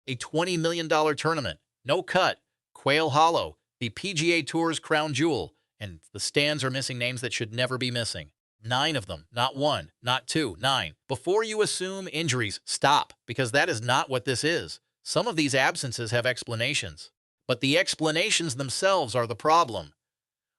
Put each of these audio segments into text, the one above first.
A $20 million tournament, no cut, Quail Hollow, the PGA Tour's crown jewel, and the stands are missing names that should never be missing. 9 of them, not 1, not 2, 9. Before you assume injuries, stop, because that is not what this is. Some of these absences have explanations, but the explanations themselves are the problem.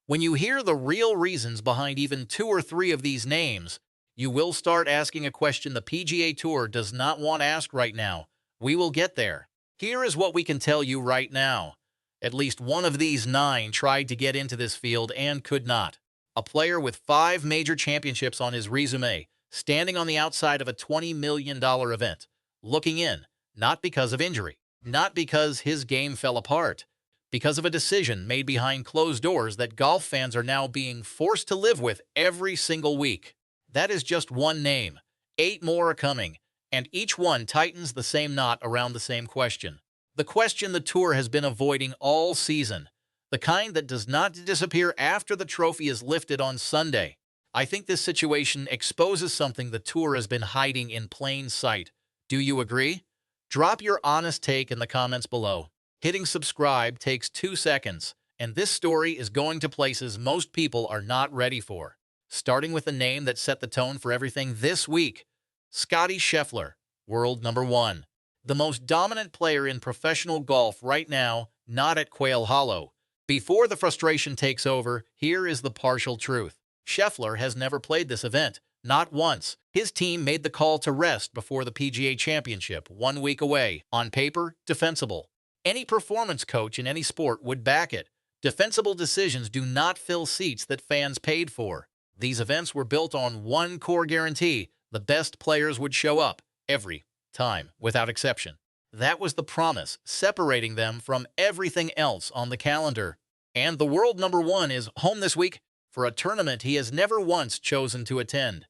When you hear the real reasons behind even 2 or 3 of these names, you will start asking a question the PGA Tour does not want asked right now. We will get there. Here is what we can tell you right now. At least one of these 9 tried to get into this field and could not. A player with 5 major championships on his resume, standing on the outside of a $20 million event, looking in, not because of injury, not because his game fell apart, because of a decision made behind closed doors that golf fans are now being forced to live with every single week. That is just one name. 8 more are coming, and each one tightens the same knot around the same question. The question the Tour has been avoiding all season. The kind that does not disappear after the trophy is lifted on Sunday. I think this situation exposes something the Tour has been hiding in plain sight. Do you agree? Drop your honest take in the comments below. Hitting subscribe takes 2 seconds, and this story is going to places most people are not ready for. Starting with a name that set the tone for everything this week. Scottie Scheffler, world number 1. The most dominant player in professional golf right now, not at Quail Hollow. Before the frustration takes over, here is the partial truth. Scheffler has never played this event, not once. His team made the call to rest before the PGA Championship, 1 week away. On paper, defensible. Any performance coach in any sport would back it. Defensible decisions do not fill seats that fans paid for. These events were built on one core guarantee: the best players would show up, every time, without exception. That was the promise, separating them from everything else on the calendar. And the world number 1 is home this week for a tournament he has never once chosen to attend.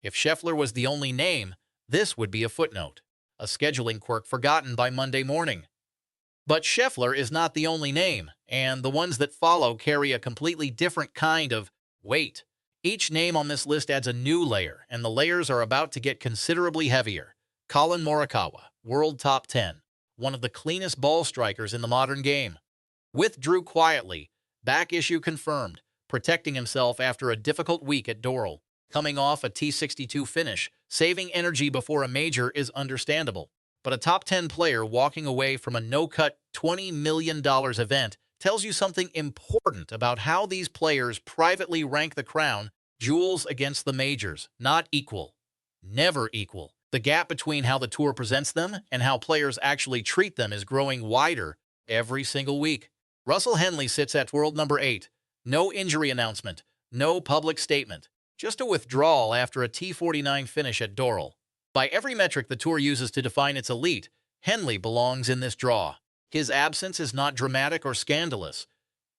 If Scheffler was the only name, this would be a footnote, a scheduling quirk forgotten by Monday morning. But Scheffler is not the only name, and the ones that follow carry a completely different kind of weight. Each name on this list adds a new layer, and the layers are about to get considerably heavier. Collin Morikawa, world top 10, one of the cleanest ball strikers in the modern game. Withdrew quietly, back issue confirmed, protecting himself after a difficult week at Doral. Coming off a T62 finish, saving energy before a major is understandable. But a top 10 player walking away from a no-cut $20 million event tells you something important about how these players privately rank the crown jewels against the majors. Not equal. Never equal. The gap between how the Tour presents them and how players actually treat them is growing wider every single week. Russell Henley sits at world number 8. No injury announcement, no public statement, just a withdrawal after a T49 finish at Doral. By every metric the Tour uses to define its elite, Henley belongs in this draw. His absence is not dramatic or scandalous.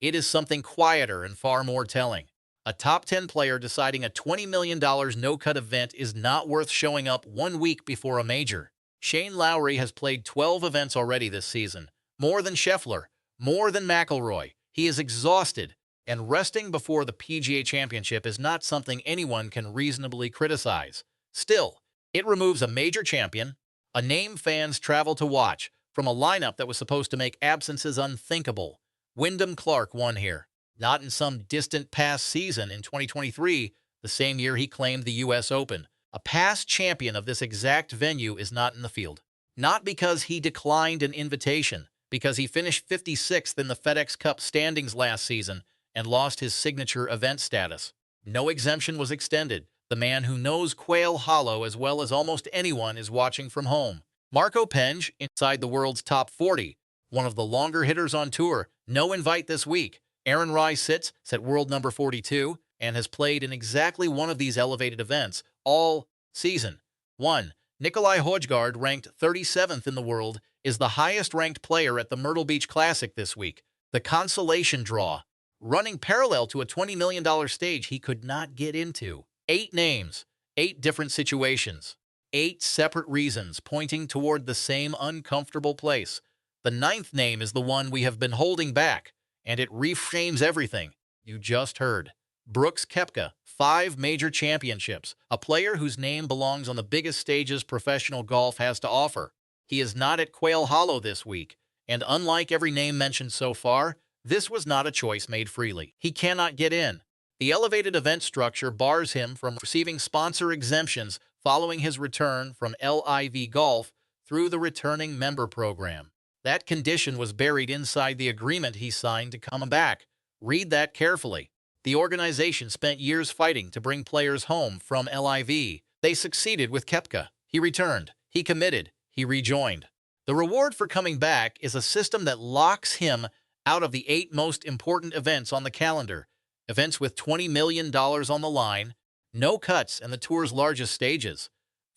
It is something quieter and far more telling. A top 10 player deciding a $20 million no-cut event is not worth showing up 1 week before a major. Lowry has played 12 events already this season, more than Scheffler, more than McIlroy. He is exhausted, and resting before the PGA Championship is not something anyone can reasonably criticize. Still, it removes a major champion, a name fans travel to watch, from a lineup that was supposed to make absences unthinkable. Wyndham Clark won here. Not in some distant past season in 2023, the same year he claimed the U.S. Open. A past champion of this exact venue is not in the field. Not because he declined an invitation, because he finished 56th in the FedEx Cup standings last season and lost his signature event status. No exemption was extended. The man who knows Quail Hollow as well as almost anyone is watching from home. Marco Penge, inside the world's top 40, one of the longer hitters on tour, no invite this week. Aaron Rai sits at world number 42 and has played in exactly one of these elevated events all season. 1. Nikolai Højgaard, ranked 37th in the world, is the highest-ranked player at the Myrtle Beach Classic this week. The consolation draw, running parallel to a $20 million stage he could not get into. 8 names, 8 different situations, 8 separate reasons pointing toward the same uncomfortable place. The 9th name is the one we have been holding back, and it reframes everything you just heard. Brooks Koepka, 5 major championships, a player whose name belongs on the biggest stages professional golf has to offer. He is not at Quail Hollow this week, and unlike every name mentioned so far, this was not a choice made freely. He cannot get in. The elevated event structure bars him from receiving sponsor exemptions following his return from LIV Golf through the returning member program. That condition was buried inside the agreement he signed to come back. Read that carefully. The organization spent years fighting to bring players home from LIV. They succeeded with Koepka. He returned. He committed. He rejoined. The reward for coming back is a system that locks him out of the 8 most important events on the calendar. Events with $20 million on the line, no cuts in the tour's largest stages,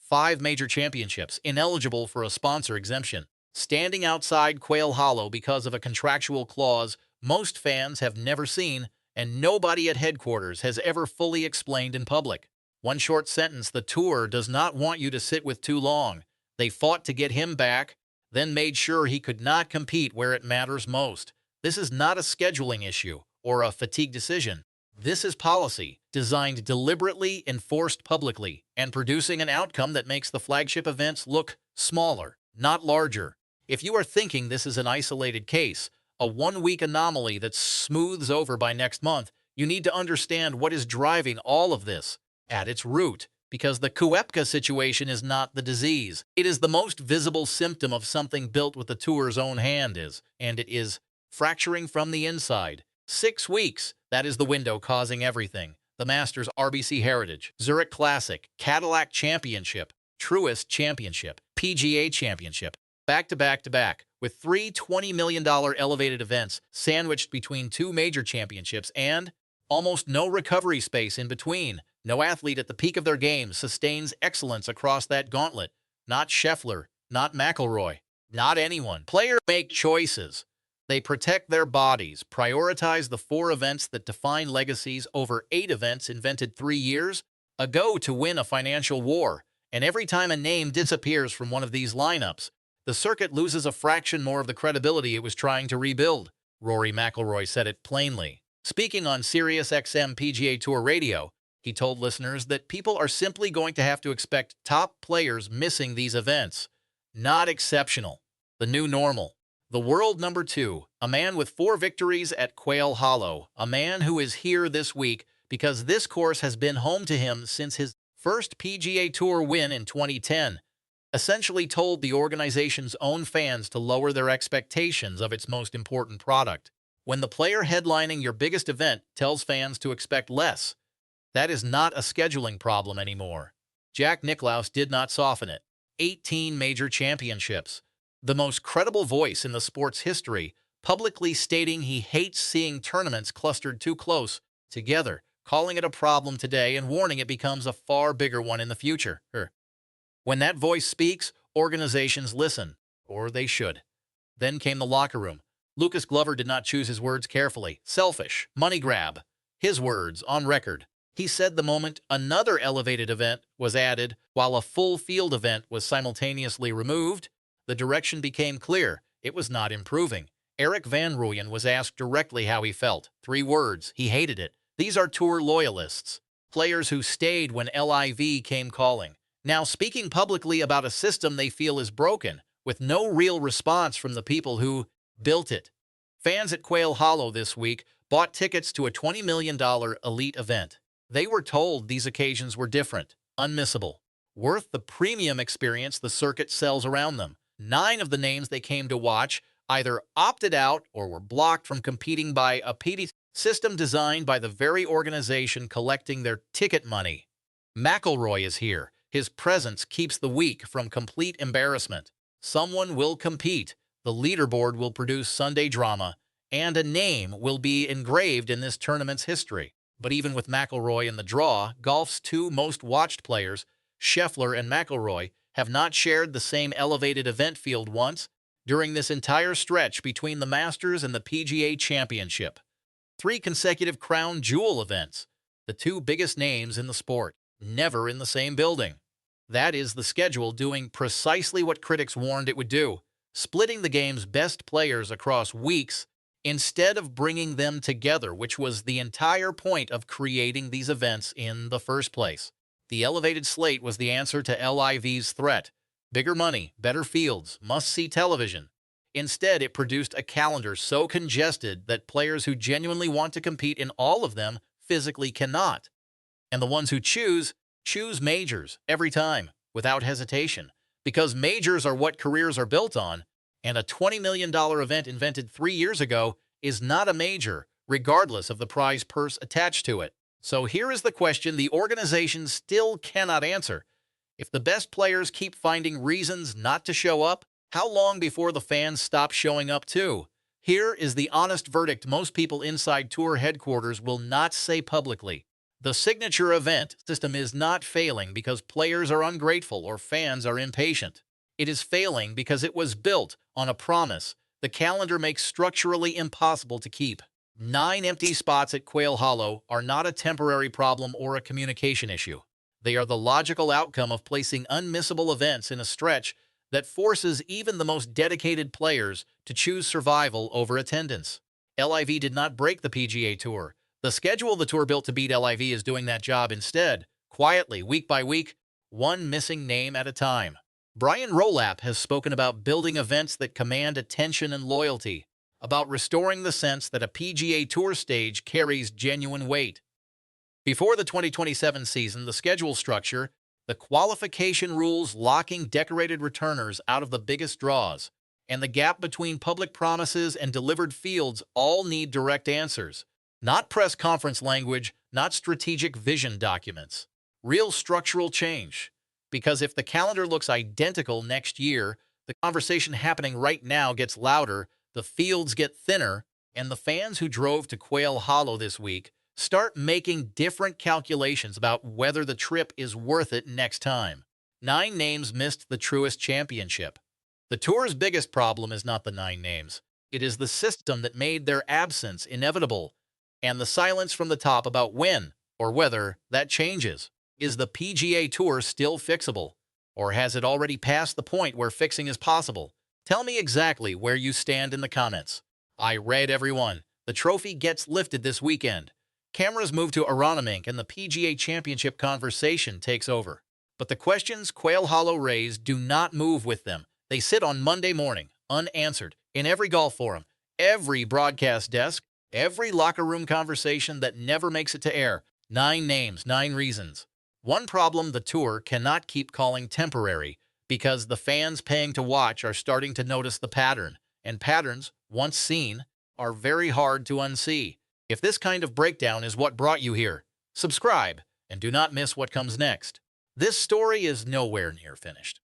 5 major championships, ineligible for a sponsor exemption, standing outside Quail Hollow because of a contractual clause most fans have never seen and nobody at headquarters has ever fully explained in public. One short sentence: the tour does not want you to sit with too long. They fought to get him back, then made sure he could not compete where it matters most. This is not a scheduling issue or a fatigue decision. This is policy, designed deliberately, enforced publicly, and producing an outcome that makes the flagship events look smaller, not larger. If you are thinking this is an isolated case, a one-week anomaly that smooths over by next month, you need to understand what is driving all of this at its root, because the Koepka situation is not the disease. It is the most visible symptom of something built with the tour's own hand and it is fracturing from the inside. 6 weeks, that is the window causing everything. The Masters, RBC Heritage, Zurich Classic, Cadillac Championship, Truist Championship, PGA Championship, back-to-back-to-back, with 3 $20 million elevated events sandwiched between 2 major championships and almost no recovery space in between. No athlete at the peak of their game sustains excellence across that gauntlet. Not Scheffler, not McIlroy, not anyone. Players make choices. They protect their bodies, prioritize the 4 events that define legacies over 8 events invented 3 years ago to win a financial war. And every time a name disappears from one of these lineups, the circuit loses a fraction more of the credibility it was trying to rebuild. Rory McIlroy said it plainly. Speaking on Sirius XM PGA Tour Radio, he told listeners that people are simply going to have to expect top players missing these events. Not exceptional. The new normal. The world number 2, a man with 4 victories at Quail Hollow, a man who is here this week because this course has been home to him since his first PGA Tour win in 2010, essentially told the organization's own fans to lower their expectations of its most important product. When the player headlining your biggest event tells fans to expect less, that is not a scheduling problem anymore. Jack Nicklaus did not soften it. 18 major championships. The most credible voice in the sport's history, publicly stating he hates seeing tournaments clustered too close together, calling it a problem today and warning it becomes a far bigger one in the future. When that voice speaks, organizations listen, or they should. Then came the locker room. Lucas Glover did not choose his words carefully. Selfish, money grab. His words on record. He said the moment another elevated event was added while a full field event was simultaneously removed, the direction became clear. It was not improving. Eric Van Rooyen was asked directly how he felt. 3 words. He hated it. These are tour loyalists. Players who stayed when LIV came calling. Now speaking publicly about a system they feel is broken, with no real response from the people who built it. Fans at Quail Hollow this week bought tickets to a $20 million elite event. They were told these occasions were different, unmissable, worth the premium experience the circuit sells around them. 9 of the names they came to watch either opted out or were blocked from competing by a PD system designed by the very organization collecting their ticket money. McIlroy is here. His presence keeps the week from complete embarrassment. Someone will compete. The leaderboard will produce Sunday drama, and a name will be engraved in this tournament's history. But even with McIlroy in the draw, golf's 2 most watched players, Scheffler and McIlroy, have not shared the same elevated event field once during this entire stretch between the Masters and the PGA Championship. 3 consecutive crown jewel events, the 2 biggest names in the sport, never in the same building. That is the schedule doing precisely what critics warned it would do, splitting the game's best players across weeks instead of bringing them together, which was the entire point of creating these events in the first place. The elevated slate was the answer to LIV's threat. bigger money, better fields, must-see television. Instead, it produced a calendar so congested that players who genuinely want to compete in all of them physically cannot. And the ones who choose majors every time, without hesitation, because majors are what careers are built on, and a $20 million event invented 3 years ago is not a major, regardless of the prize purse attached to it. So here is the question the organization still cannot answer. If the best players keep finding reasons not to show up, how long before the fans stop showing up too? Here is the honest verdict most people inside tour headquarters will not say publicly. The signature event system is not failing because players are ungrateful or fans are impatient. It is failing because it was built on a promise the calendar makes structurally impossible to keep. 9 empty spots at Quail Hollow are not a temporary problem or a communication issue. They are the logical outcome of placing unmissable events in a stretch that forces even the most dedicated players to choose survival over attendance. LIV did not break the PGA Tour. The schedule the tour built to beat LIV is doing that job instead, quietly, week by week, one missing name at a time. Brian Rolapp has spoken about building events that command attention and loyalty, about restoring the sense that a PGA Tour stage carries genuine weight. Before the 2027 season, the schedule structure, the qualification rules locking decorated returners out of the biggest draws, and the gap between public promises and delivered fields all need direct answers. Not press conference language, not strategic vision documents. Real structural change. Because if the calendar looks identical next year, the conversation happening right now gets louder, the fields get thinner, and the fans who drove to Quail Hollow this week start making different calculations about whether the trip is worth it next time. 9 names missed the Truist Championship. The tour's biggest problem is not the 9 names. It is the system that made their absence inevitable, and the silence from the top about when or whether that changes. Is the PGA Tour still fixable? Or has it already passed the point where fixing is possible? Tell me exactly where you stand in the comments. I read everyone. The trophy gets lifted this weekend. Cameras move to Aronimink and the PGA Championship conversation takes over. But the questions Quail Hollow raised do not move with them. They sit on Monday morning, unanswered, in every golf forum, every broadcast desk, every locker room conversation that never makes it to air. 9 names, 9 reasons. One problem the tour cannot keep calling temporary because the fans paying to watch are starting to notice the pattern, and patterns, once seen, are very hard to unsee. If this kind of breakdown is what brought you here, subscribe and do not miss what comes next. This story is nowhere near finished.